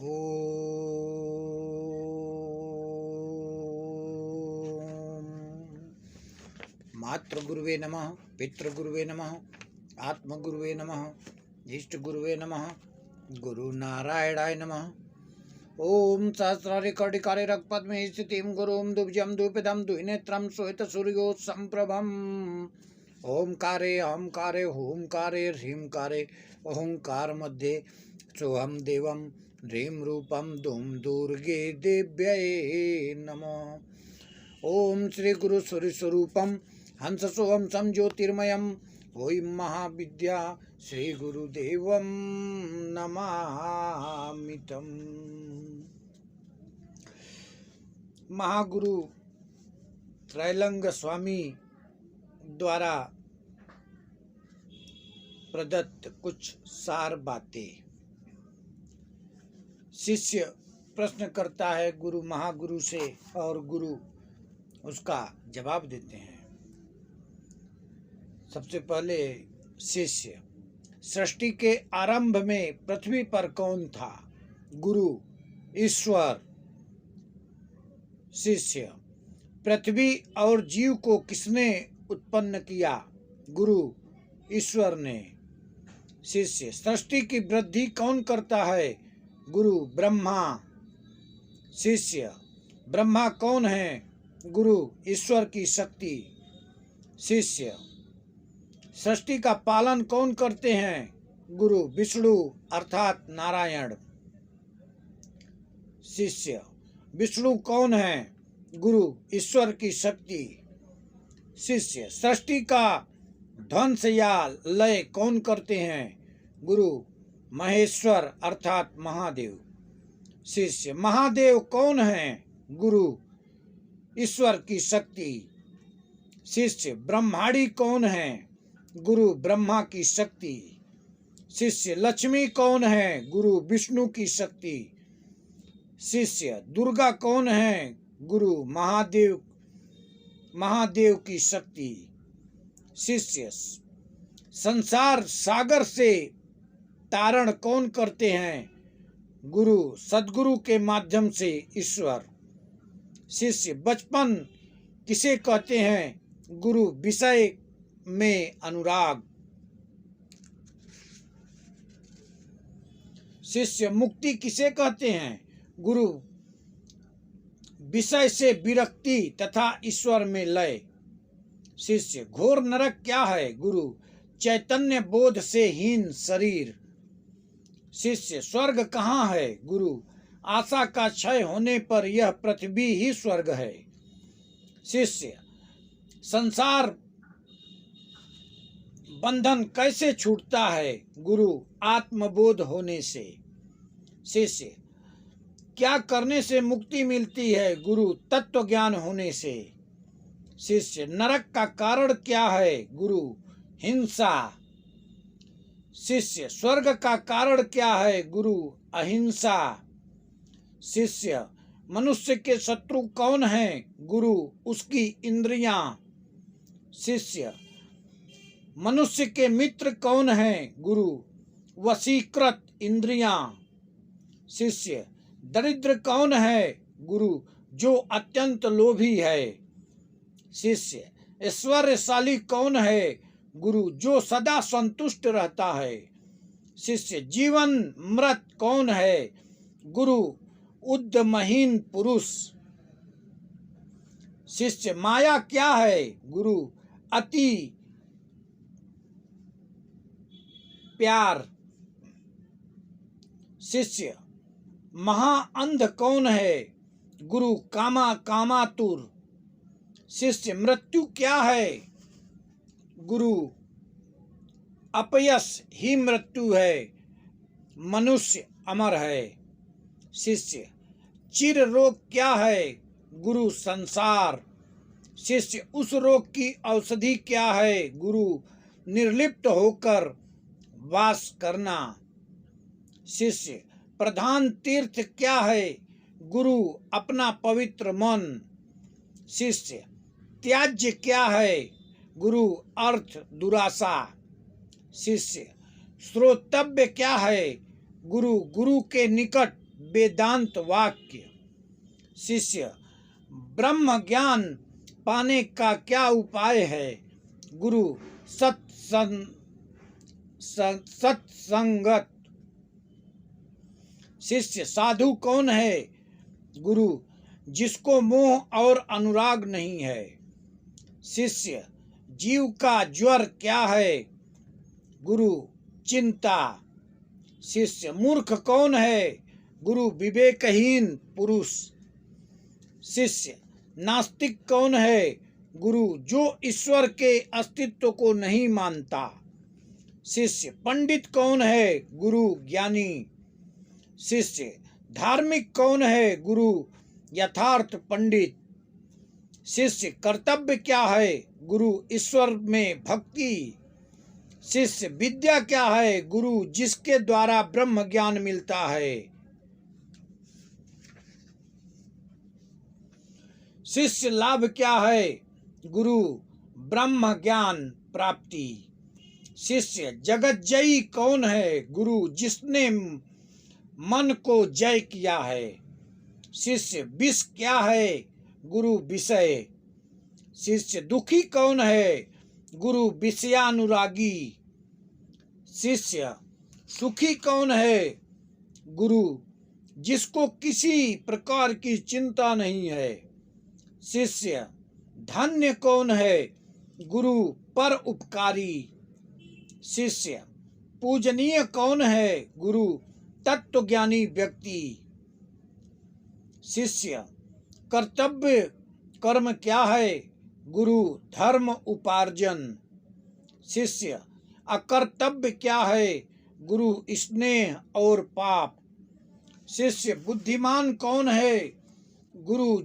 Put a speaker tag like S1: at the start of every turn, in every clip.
S1: ओम मातृगुरुवे नमः, पितृगुरुवे नमः, आत्मगुरुवे नमः, इष्टगुरुवे नमः, गुरु नारायणाय नमः। ओम सहस्रारिकटिकारे रक्पद्मे स्थितिं गुरुं दुभ्यं द्विपदं द्विनेत्रं श्वेतसूर्यो संप्रभम्। ओंकारे अहंकारे होंकारे ह्रींकारे ओंकार मध्ये सोहम देवं ह्रीं रूपं धूम दुर्गे देव्यै नमः। ओम श्री गुरु स्वरूपम हंस सोहम सम ज्योतिर्मयम् ओम महाविद्या श्री गुरुदेवं नमामितम्। महागुरु त्रैलंग स्वामी द्वारा प्रदत्त कुछ सार बातें। शिष्य प्रश्न करता है गुरु महागुरु से और गुरु उसका जवाब देते हैं। सबसे पहले शिष्य, सृष्टि के आरंभ में पृथ्वी पर कौन था? गुरु ईश्वर। शिष्य, पृथ्वी और जीव को किसने उत्पन्न किया? गुरु ईश्वर ने। शिष्य, सृष्टि की वृद्धि कौन करता है? गुरु ब्रह्मा। शिष्य, ब्रह्मा कौन है? गुरु ईश्वर की शक्ति। शिष्य, सृष्टि का पालन कौन करते हैं? गुरु विष्णु अर्थात नारायण। शिष्य, विष्णु कौन है? गुरु ईश्वर की शक्ति। शिष्य, सृष्टि का ध्वंस या लय कौन करते हैं? गुरु महेश्वर अर्थात महादेव। शिष्य, महादेव कौन है? गुरु ईश्वर की शक्ति। शिष्य, ब्रह्माणी कौन है? गुरु ब्रह्मा की शक्ति। शिष्य, लक्ष्मी कौन है? गुरु विष्णु की शक्ति। शिष्य, दुर्गा कौन है? गुरु महादेव की शक्ति। शिष्य, संसार सागर से तारण कौन करते हैं? गुरु सद्गुरु के माध्यम से ईश्वर। शिष्य, बचपन किसे कहते हैं? गुरु विषय में अनुराग। शिष्य, मुक्ति किसे कहते हैं? गुरु विषय से विरक्ति तथा ईश्वर में लय। शिष्य, घोर नरक क्या है? गुरु चैतन्य बोध से हीन शरीर। शिष्य, स्वर्ग कहाँ है? गुरु आशा का क्षय होने पर यह पृथ्वी ही स्वर्ग है। शिष्य, संसार बंधन कैसे छूटता है? गुरु आत्मबोध होने से। शिष्य, क्या करने से मुक्ति मिलती है? गुरु तत्व ज्ञान होने से। शिष्य, नरक का कारण क्या है? गुरु हिंसा। शिष्य, स्वर्ग का कारण क्या है? गुरु अहिंसा। शिष्य, मनुष्य के शत्रु कौन है? गुरु उसकी इंद्रियां। शिष्य, मनुष्य के मित्र कौन है? गुरु वशीकृत इंद्रियां। शिष्य, दरिद्र कौन है? गुरु जो अत्यंत लोभी है। शिष्य, ऐश्वर्यशाली कौन है? गुरु जो सदा संतुष्ट रहता है। शिष्य, जीवन मृत कौन है? गुरु उद्यमहीन पुरुष। शिष्य, माया क्या है? गुरु अति प्यार। शिष्य, महाअंध कौन है? गुरु कामातुर। शिष्य, मृत्यु क्या है? गुरु अपयश ही मृत्यु है, मनुष्य अमर है। शिष्य, चिर रोग क्या है? गुरु संसार। शिष्य, उस रोग की औषधि क्या है? गुरु निर्लिप्त होकर वास करना। शिष्य, प्रधान तीर्थ क्या है? गुरु अपना पवित्र मन। शिष्य, त्याज्य क्या है? गुरु अर्थ दुराशा। शिष्य, श्रोतव्य क्या है? गुरु के निकट वेदांत वाक्य। शिष्य, ब्रह्म ज्ञान पाने का क्या उपाय है? गुरु, सत्संगत। शिष्य, साधु कौन है? गुरु, जिसको मोह और अनुराग नहीं है। शिष्य, जीव का ज्वर क्या है? गुरु, चिंता। शिष्य, मूर्ख कौन है? गुरु, विवेकहीन पुरुष। शिष्य, नास्तिक कौन है? गुरु, जो ईश्वर के अस्तित्व को नहीं मानता। शिष्य, पंडित कौन है? गुरु, ज्ञानी। शिष्य, धार्मिक कौन है? गुरु, यथार्थ पंडित। शिष्य, कर्तव्य क्या है? गुरु, ईश्वर में भक्ति। शिष्य, विद्या क्या है? गुरु, जिसके द्वारा ब्रह्म ज्ञान मिलता है। शिष्य, लाभ क्या है? गुरु, ब्रह्म ज्ञान प्राप्ति। शिष्य, जगत जयी कौन है? गुरु, जिसने मन को जय किया है। शिष्य, विष क्या है? गुरु, विषय। शिष्य, दुखी कौन है? गुरु, विषयानुरागी। शिष्य, सुखी कौन है? गुरु, जिसको किसी प्रकार की चिंता नहीं है। शिष्य, धन्य कौन है? गुरु, पर उपकारी। शिष्य, पूजनीय कौन है? गुरु, तत्वज्ञानी व्यक्ति। शिष्य, कर्तव्य कर्म क्या है? गुरु, धर्म उपार्जन। शिष्य, अकर्तव्य क्या है? गुरु, स्नेह और पाप। शिष्य, बुद्धिमान कौन है? गुरु,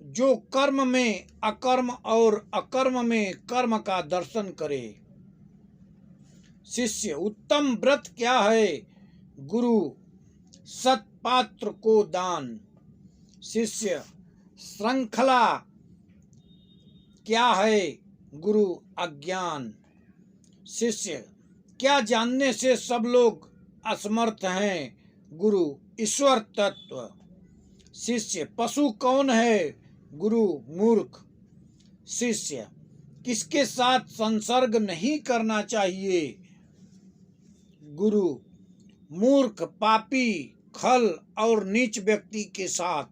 S1: जो कर्म में अकर्म और अकर्म में कर्म का दर्शन करे। शिष्य, उत्तम व्रत क्या है? गुरु, सत्पात्र को दान। शिष्य, श्रृंखला क्या है? गुरु, अज्ञान। शिष्य, क्या जानने से सब लोग असमर्थ हैं? गुरु, ईश्वर तत्व। शिष्य, पशु कौन है? गुरु, मूर्ख। शिष्य, किसके साथ संसर्ग नहीं करना चाहिए? गुरु, मूर्ख, पापी, खल और नीच व्यक्ति के साथ।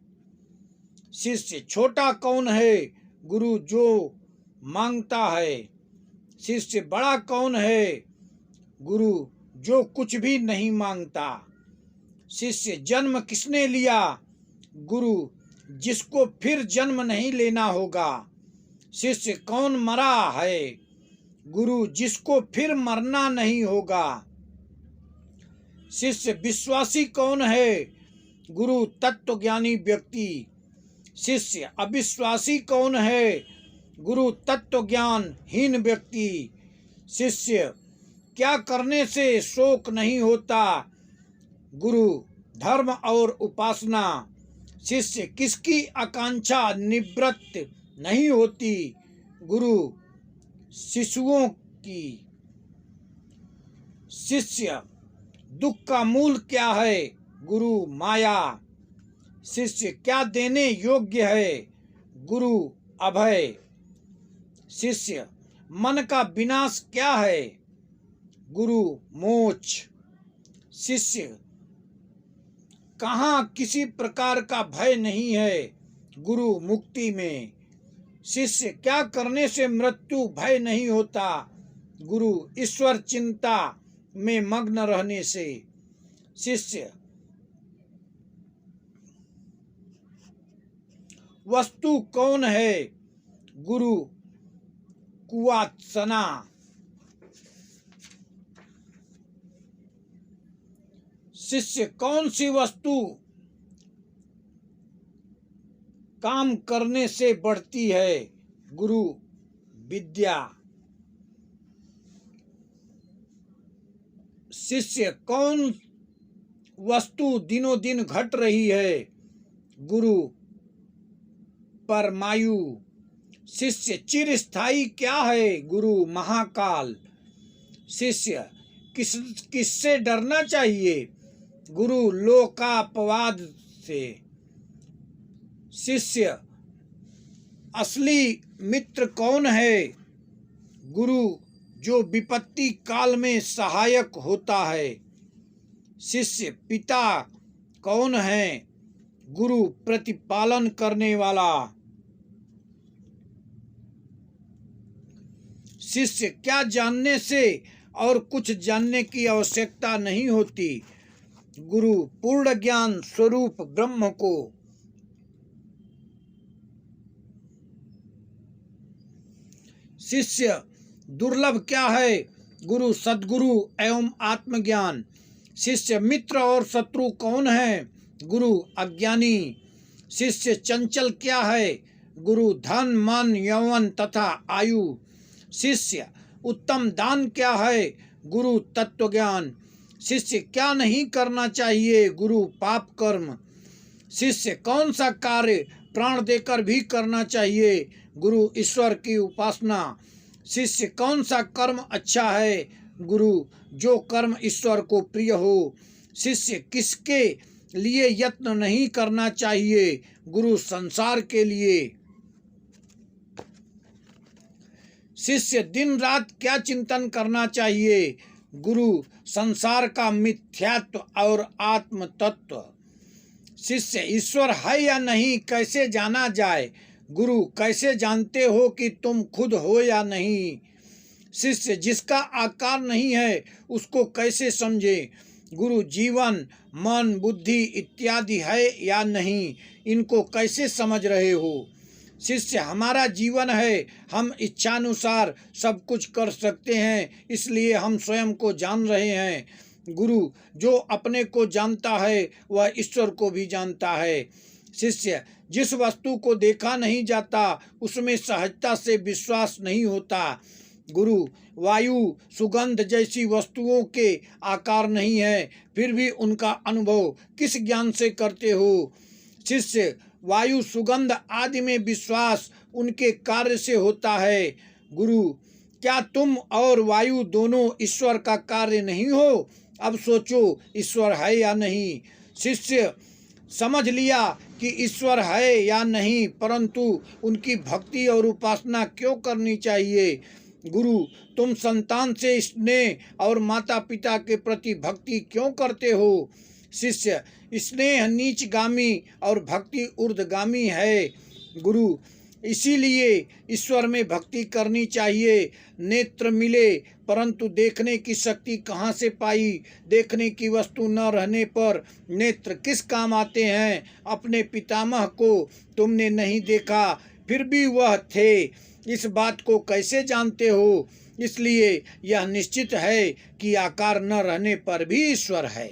S1: शिष्य, छोटा कौन है? गुरु, जो मांगता है। शिष्य, बड़ा कौन है? गुरु, जो कुछ भी नहीं मांगता। शिष्य, जन्म किसने लिया? गुरु, जिसको फिर जन्म नहीं लेना होगा। शिष्य, कौन मरा है? गुरु, जिसको फिर मरना नहीं होगा। शिष्य, विश्वासी कौन है? गुरु, तत्वज्ञानी व्यक्ति। शिष्य, अविश्वासी कौन है? गुरु, तत्वज्ञानहीन व्यक्ति। शिष्य, क्या करने से शोक नहीं होता? गुरु, धर्म और उपासना। शिष्य, किसकी आकांक्षा निवृत्त नहीं होती? गुरु, शिशुओं की। शिष्य, दुख का मूल क्या है? गुरु, माया। शिष्य, क्या देने योग्य है? गुरु, अभय। शिष्य, मन का विनाश क्या है? गुरु, मोक्ष। शिष्य, कहाँ किसी प्रकार का भय नहीं है? गुरु, मुक्ति में। शिष्य, क्या करने से मृत्यु भय नहीं होता? गुरु, ईश्वर चिंता में मग्न रहने से। शिष्य, वस्तु कौन है? गुरु, कुवासना। शिष्य, कौन सी वस्तु काम करने से बढ़ती है? गुरु, विद्या। शिष्य, कौन वस्तु दिनों दिन घट रही है? गुरु, परमायु। शिष्य, चिरस्थायी क्या है? गुरु, महाकाल। शिष्य, किससे डरना चाहिए? गुरु लोकापवाद से। शिष्य असली मित्र कौन है? गुरु जो विपत्ति काल में सहायक होता है। शिष्य पिता कौन है? गुरु प्रतिपालन करने वाला। शिष्य क्या जानने से और कुछ जानने की आवश्यकता नहीं होती। गुरु पूर्ण ज्ञान स्वरूप ब्रह्म को। शिष्य दुर्लभ क्या है? गुरु सद्गुरु एवं आत्मज्ञान। शिष्य मित्र और शत्रु कौन है? गुरु अज्ञानी। शिष्य चंचल क्या है? गुरु धन मन यौवन तथा आयु। शिष्य उत्तम दान क्या है? गुरु तत्वज्ञान। शिष्य क्या नहीं करना चाहिए? गुरु पाप कर्म। शिष्य कौन सा कार्य प्राण देकर भी करना चाहिए? गुरु ईश्वर की उपासना। शिष्य कौन सा कर्म अच्छा है? गुरु जो कर्म ईश्वर को प्रिय हो। शिष्य किसके लिए यत्न नहीं करना चाहिए? गुरु संसार के लिए। शिष्य दिन रात क्या चिंतन करना चाहिए? गुरु संसार का मिथ्यात्व और आत्म तत्व। शिष्य ईश्वर है या नहीं कैसे जाना जाए? गुरु कैसे जानते हो कि तुम खुद हो या नहीं? शिष्य जिसका आकार नहीं है उसको कैसे समझे? गुरु जीवन मन बुद्धि इत्यादि है या नहीं, इनको कैसे समझ रहे हो? शिष्य हमारा जीवन है, हम इच्छानुसार सब कुछ कर सकते हैं, इसलिए हम स्वयं को जान रहे हैं। गुरु जो अपने को जानता है वह ईश्वर को भी जानता है। शिष्य जिस वस्तु को देखा नहीं जाता उसमें सहजता से विश्वास नहीं होता। गुरु वायु सुगंध जैसी वस्तुओं के आकार नहीं है, फिर भी उनका अनुभव किस ज्ञान से करते हो? शिष्य वायु सुगंध आदि में विश्वास उनके कार्य से होता है। गुरु क्या तुम और वायु दोनों ईश्वर का कार्य नहीं हो? अब सोचो ईश्वर है या नहीं। शिष्य समझ लिया कि ईश्वर है या नहीं, परंतु उनकी भक्ति और उपासना क्यों करनी चाहिए? गुरु तुम संतान से स्नेह और माता पिता के प्रति भक्ति क्यों करते हो? शिष्य स्नेह नीचगामी और भक्ति ऊर्ध्वगामी है। गुरु इसीलिए ईश्वर में भक्ति करनी चाहिए। नेत्र मिले परंतु देखने की शक्ति कहाँ से पाई? देखने की वस्तु न रहने पर नेत्र किस काम आते हैं? अपने पितामह को तुमने नहीं देखा, फिर भी वह थे, इस बात को कैसे जानते हो? इसलिए यह निश्चित है कि आकार न रहने पर भी ईश्वर है।